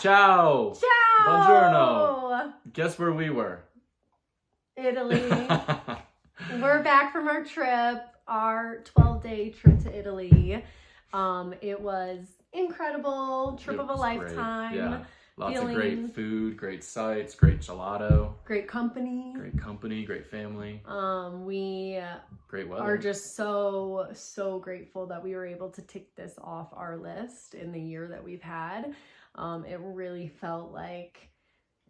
Ciao! Ciao! Buongiorno! Guess where we were? Italy. We're back from our trip, our 12-day trip to Italy. It was incredible, trip of a lifetime. Great. Yeah, lots of great food, great sights, great gelato. Great company. Great company, great family. We great weather. are just so grateful that we were able to tick this off our list in the year that we've had. It really felt like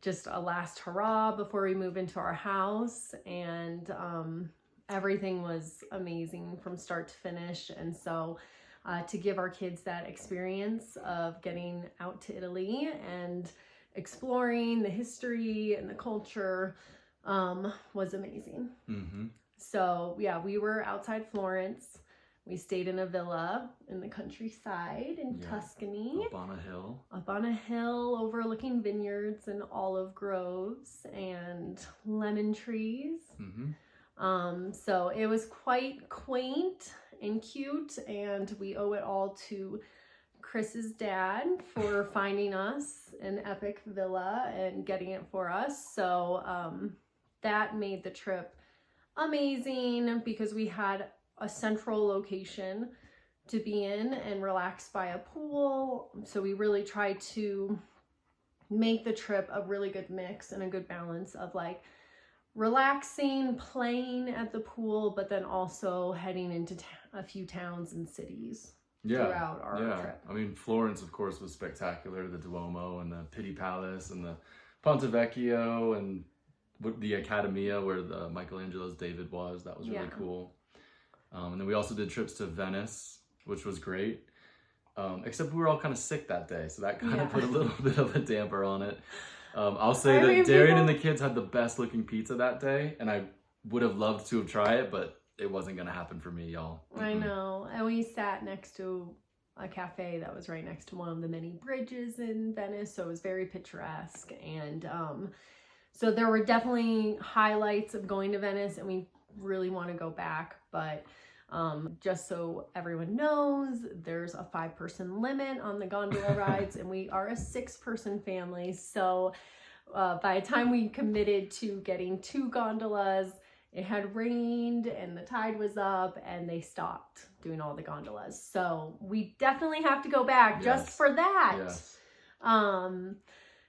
just a last hurrah before we move into our house, and everything was amazing from start to finish. And so to give our kids that experience of getting out to Italy and exploring the history and the culture was amazing. Mm-hmm. So yeah, we were outside Florence. We stayed in a villa in the countryside in Tuscany. Up on a hill. Up on a hill overlooking vineyards and olive groves and lemon trees. Mm-hmm. So it was quite quaint and cute, and we owe it all to Chris's dad for finding us an epic villa and getting it for us. So that made the trip amazing because we had a central location to be in and relax by a pool. So we really tried to make the trip a really good mix and a good balance of like relaxing, playing at the pool, but then also heading into a few towns and cities throughout our trip. I mean, Florence, of course, was spectacular. The Duomo and the Pitti Palace and the Ponte Vecchio and the Accademia where the Michelangelo's David was. That was really cool. And then we also did trips to Venice, which was great. Except we were all kind of sick that day, so that kind of put a little bit of a damper on it. I'll say that Darian and the kids had the best looking pizza that day, and I would have loved to have tried it, but it wasn't going to happen for me, y'all. I know. And we sat next to a cafe that was right next to one of the many bridges in Venice, so it was very picturesque. And so there were definitely highlights of going to Venice, and we really want to go back, but just so everyone knows, there's a 5-person limit on the gondola rides, and we are a 6-person family. So by the time we committed to getting 2 gondolas, it had rained and the tide was up and they stopped doing all the gondolas. So we definitely have to go back just for that. Yes.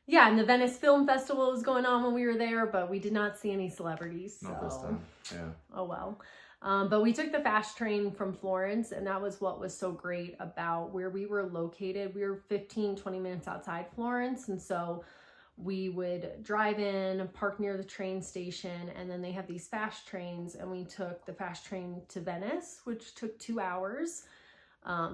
Yeah, and the Venice Film Festival was going on when we were there, but we did not see any celebrities. Not this time, yeah. Oh well. But we took the fast train from Florence, and that was what was so great about where we were located. We were 15-20 minutes outside Florence, and so we would drive in, park near the train station, and then they have these fast trains, and we took the fast train to Venice, which took 2 hours.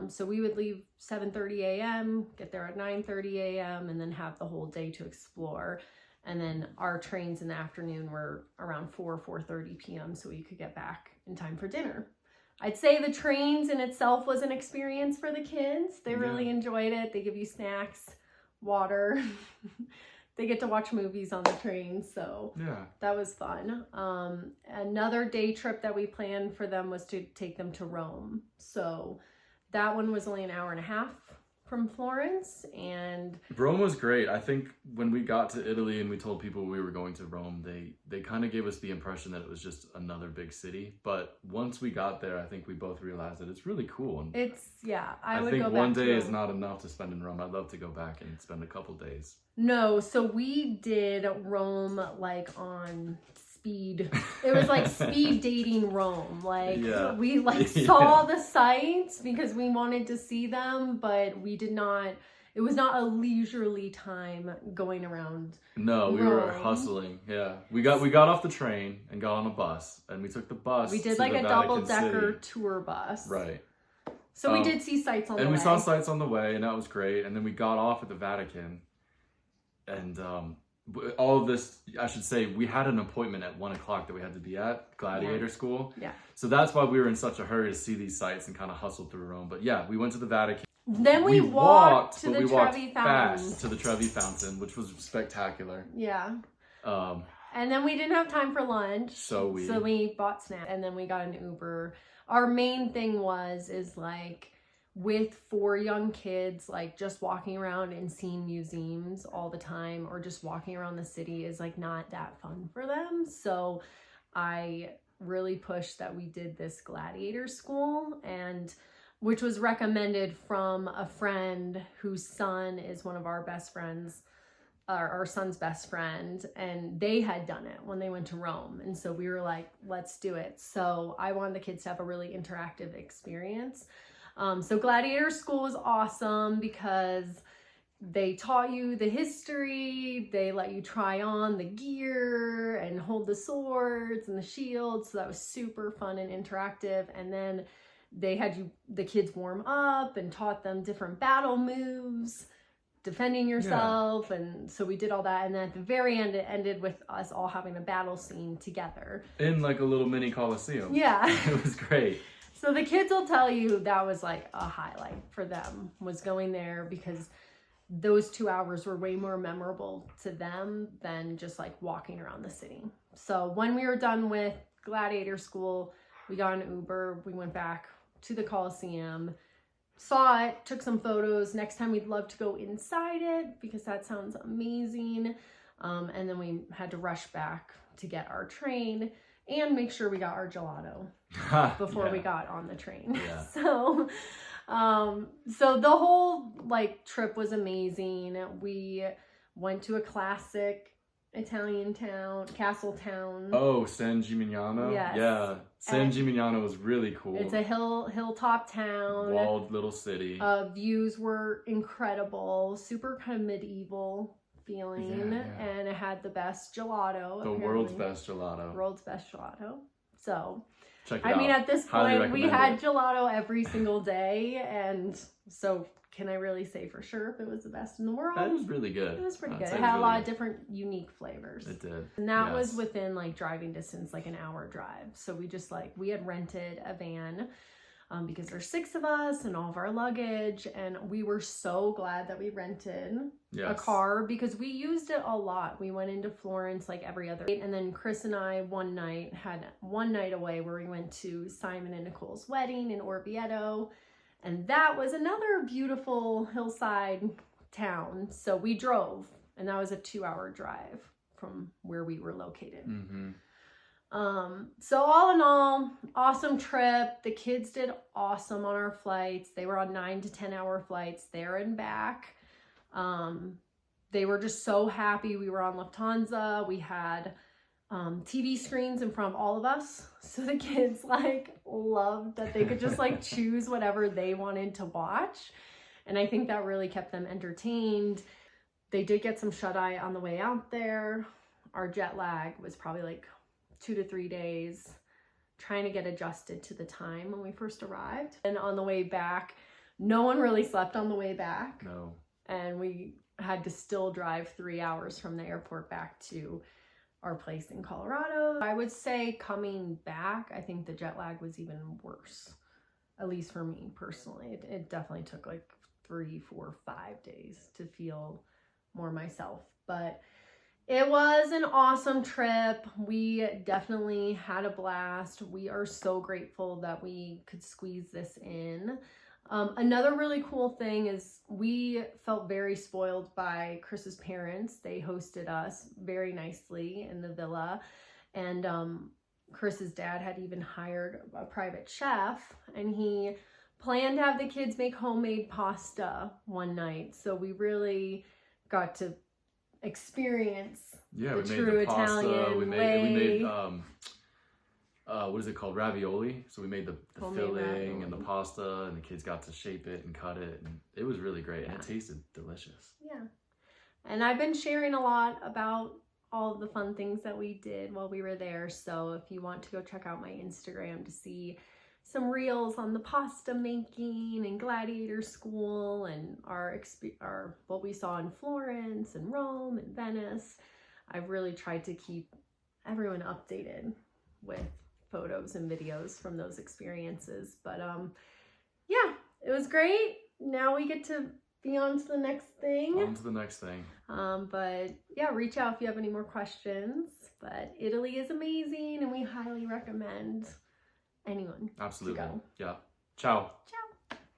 So we would leave 7:30 a.m., get there at 9:30 a.m., and then have the whole day to explore. And then our trains in the afternoon were around 4:30 p.m. so we could get back in time for dinner. I'd say the trains in itself was an experience for the kids. They really enjoyed it. They give you snacks, water. They get to watch movies on the train, so that was fun. Another day trip that we planned for them was to take them to Rome. So that one was only an hour and a half from Florence, and Rome was great. I think when we got to Italy and we told people we were going to Rome, they kind of gave us the impression that it was just another big city. But once we got there, I think we both realized that it's really cool. And I would think go back one day to is not enough to spend in Rome. I'd love to go back and spend a couple days. No, so we did Rome like on speed. It was like speed dating Rome. Like we saw the sights because we wanted to see them, but we did not. It was not a leisurely time going around. No, we were hustling. Yeah, we got off the train and got on a bus, and we took the bus. We did like a double-decker tour bus. Right. So we did see sights on the way. And we saw sights on the way, and that was great. And then we got off at the Vatican, and all of this, I should say, we had an appointment at 1:00 that we had to be at Gladiator School. Yeah. So that's why we were in such a hurry to see these sights and kind of hustled through Rome. But yeah, we went to the Vatican. Then we walked to the Trevi Fountain. Fast to the Trevi Fountain, which was spectacular. Yeah. And then we didn't have time for lunch. So we bought snacks, and then we got an Uber. Our main thing is like, with 4 young kids, like just walking around and seeing museums all the time or just walking around the city is like not that fun for them. So I really pushed that we did this gladiator school, and which was recommended from a friend whose son is one of our best friends, our son's best friend, and they had done it when they went to Rome. And so we were like, let's do it. So I wanted the kids to have a really interactive experience. So gladiator school was awesome because they taught you the history, they let you try on the gear and hold the swords and the shields. So that was super fun and interactive. And then they had the kids warm up and taught them different battle moves, defending yourself. And so we did all that. And then at the very end, it ended with us all having a battle scene together. In like a little mini Coliseum. Yeah. It was great. So the kids will tell you that was like a highlight for them, was going there, because those 2 hours were way more memorable to them than just like walking around the city. So when we were done with gladiator school, we got an Uber, we went back to the Coliseum, saw it, took some photos. Next time we'd love to go inside it because that sounds amazing. And then we had to rush back to get our train and make sure we got our gelato before we got on the train. Yeah. So the whole like trip was amazing. We went to a classic Italian town, castle town. Oh, San Gimignano? Yes. Yeah. San Gimignano was really cool. It's a hilltop town. Walled little city. Views were incredible, super kind of medieval feeling, and it had the best gelato. The world's best gelato. World's best gelato. So, check it out. I mean, at this Highly point, we had it. gelato every single day, and so can I really say for sure if it was the best in the world? That was really good. It was pretty good. It It had a lot of different unique flavors. It did. And that was within like driving distance, like an hour drive. So we had rented a van because there's 6 of us and all of our luggage. And we were so glad that we rented a car because we used it a lot. We went into Florence like every other night. And then Chris and I had one night away where we went to Simon and Nicole's wedding in Orvieto. And that was another beautiful hillside town. So we drove, and that was a 2-hour drive from where we were located. Mm-hmm. So all in all, awesome trip. The kids did awesome on our flights. They were on 9 to 10 hour flights there and back. They were just so happy. We were on Lufthansa. We had TV screens in front of all of us. So the kids like loved that they could just like choose whatever they wanted to watch. And I think that really kept them entertained. They did get some shut-eye on the way out there. Our jet lag was probably like 2 to 3 days trying to get adjusted to the time when we first arrived. And on the way back, no one really slept on the way back. No. And we had to still drive 3 hours from the airport back to our place in Colorado. I would say coming back, I think the jet lag was even worse, at least for me personally. It definitely took like 3, 4, 5 days to feel more myself. But it was an awesome trip. We definitely had a blast. We are so grateful that we could squeeze this in. Another really cool thing is we felt very spoiled by Chris's parents. They hosted us very nicely in the villa. And Chris's dad had even hired a private chef, and he planned to have the kids make homemade pasta one night. So we really got to experience the true Italian way. We made what is it called? Ravioli. So we made the filling ravioli and the pasta, and the kids got to shape it and cut it, and it was really great. And it tasted delicious. Yeah. And I've been sharing a lot about all of the fun things that we did while we were there. So if you want to go check out my Instagram to see some reels on the pasta making and gladiator school and our what we saw in Florence and Rome and Venice, I've really tried to keep everyone updated with photos and videos from those experiences. But yeah, it was great. Now we get to be on to the next thing. On to the next thing. But yeah, reach out if you have any more questions. But Italy is amazing, and we highly recommend anyone Absolutely. to go. Yeah. Ciao. Ciao.